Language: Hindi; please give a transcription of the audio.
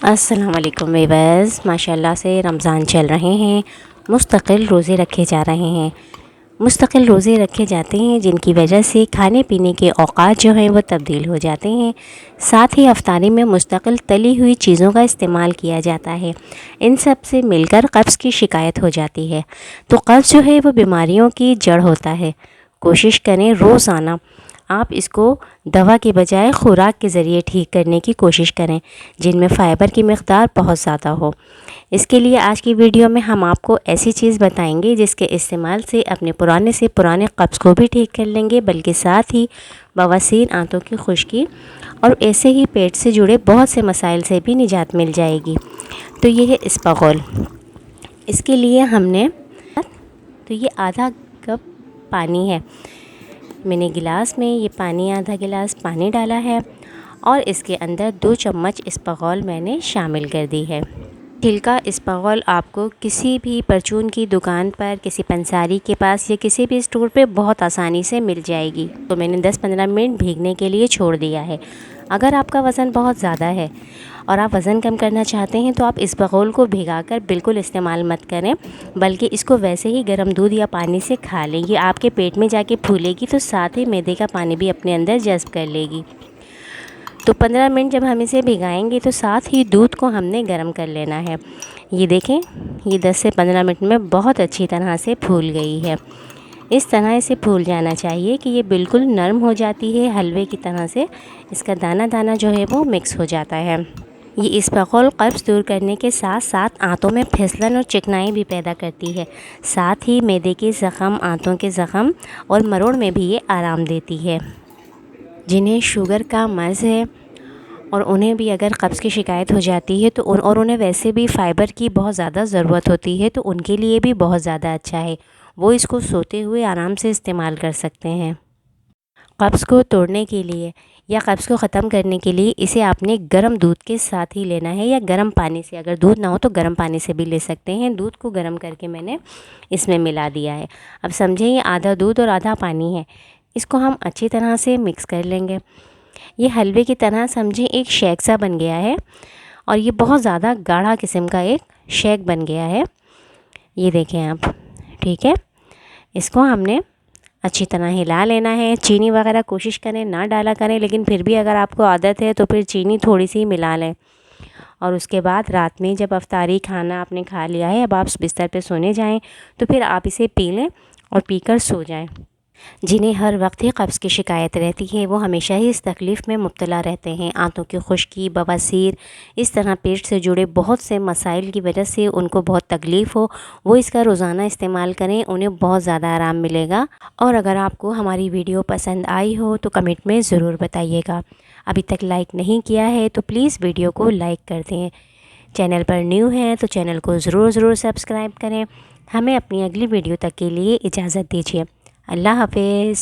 अस्सलाम वालेकुम वीवर्स, माशाल्लाह से रमज़ान चल रहे हैं। मुस्तकिल रोज़े रखे जा रहे हैं। मुस्तकिल रोज़े रखे जाते हैं जिनकी वजह से खाने पीने के औक़ात जो हैं वो तब्दील हो जाते हैं। साथ ही अफ्तारी में मुस्तकिल तली हुई चीज़ों का इस्तेमाल किया जाता है। इन सब से मिलकर कब्ज़ की शिकायत हो जाती है। तो कब्ज़ जो है वो बीमारियों की जड़ होता है। कोशिश करें रोज़ाना आप इसको दवा के बजाय खुराक के ज़रिए ठीक करने की कोशिश करें, जिनमें फ़ाइबर की मक़दार बहुत ज़्यादा हो। इसके लिए आज की वीडियो में हम आपको ऐसी चीज़ बताएंगे जिसके इस्तेमाल से अपने पुराने से पुराने कब्ज़ को भी ठीक कर लेंगे, बल्कि साथ ही बवासीर, आंतों की खुश्की और ऐसे ही पेट से जुड़े बहुत से मसाइल से भी निजात मिल जाएगी। तो ये है इस्पागोल। इसके लिए हमने ये आधा कप पानी है। मैंने गिलास में ये पानी आधा गिलास पानी डाला है और इसके अंदर 2 चम्मच इस्पागोल मैंने शामिल कर दी है। छिलका इस्पागोल आपको किसी भी परचून की दुकान पर, किसी पंसारी के पास या किसी भी स्टोर पे बहुत आसानी से मिल जाएगी। तो मैंने 10-15 मिनट भीगने के लिए छोड़ दिया है। अगर आपका वज़न बहुत ज़्यादा है और आप वज़न कम करना चाहते हैं तो आप इस्पागोल को भिगाकर बिल्कुल इस्तेमाल मत करें, बल्कि इसको वैसे ही गर्म दूध या पानी से खा लें। ये आपके पेट में जाके फूलेगी तो साथ ही मैदे का पानी भी अपने अंदर जज़्ब कर लेगी। तो 15 मिनट जब हम इसे भिगाएंगे तो साथ ही दूध को हमने गर्म कर लेना है। ये देखें, ये 10 से 15 मिनट में बहुत अच्छी तरह से फूल गई है। इस तरह इसे फूल जाना चाहिए कि ये बिल्कुल नरम हो जाती है, हलवे की तरह से इसका दाना दाना जो है वो मिक्स हो जाता है। ये इस्पागोल कब्ज़ दूर करने के साथ साथ आंतों में फिसलन और चिकनाई भी पैदा करती है। साथ ही मैदे के ज़ख़म, आंतों के ज़ख़म और मरोड़ में भी ये आराम देती है। जिन्हें शुगर का मर्ज़ है और उन्हें भी अगर कब्ज़ की शिकायत हो जाती है तो उन्हें वैसे भी फ़ाइबर की बहुत ज़्यादा ज़रूरत होती है, तो उनके लिए भी बहुत ज़्यादा अच्छा है। वो इसको सोते हुए आराम से इस्तेमाल कर सकते हैं। कब्ज़ को तोड़ने के लिए या कब्ज़ को ख़त्म करने के लिए इसे आपने गर्म दूध के साथ ही लेना है या गर्म पानी से। अगर दूध ना हो तो गर्म पानी से भी ले सकते हैं। दूध को गर्म करके मैंने इसमें मिला दिया है। अब समझें, ये आधा दूध और आधा पानी है। इसको हम अच्छी तरह से मिक्स कर लेंगे। ये हलवे की तरह समझें एक शेक सा बन गया है और ये बहुत ज़्यादा गाढ़ा किस्म का एक शेक बन गया है। ये देखें आप, ठीक है। इसको हमने अच्छी तरह हिला लेना है। चीनी वगैरह कोशिश करें ना डाला करें, लेकिन फिर भी अगर आपको आदत है तो फिर चीनी थोड़ी सी मिला लें। और उसके बाद रात में जब अफ्तारी खाना आपने खा लिया है, अब आप बिस्तर पे सोने जाएं, तो फिर आप इसे पी लें और पीकर सो जाएं। जिन्हें हर वक्त ही कब्ज़ की शिकायत रहती है वो हमेशा ही इस तकलीफ़ में मुब्तला रहते हैं। आंतों की खुश्की, बवासीर, इस तरह पेट से जुड़े बहुत से मसाइल की वजह से उनको बहुत तकलीफ़ हो, वो इसका रोज़ाना इस्तेमाल करें, उन्हें बहुत ज़्यादा आराम मिलेगा। और अगर आपको हमारी वीडियो पसंद आई हो तो कमेंट में ज़रूर बताइएगा। अभी तक लाइक नहीं किया है तो प्लीज़ वीडियो को लाइक कर दें। चैनल पर न्यू हैं तो चैनल को ज़रूर सब्सक्राइब करें। हमें अपनी अगली वीडियो तक के लिए इजाज़त दीजिए। अल्लाह हाफ़िज़।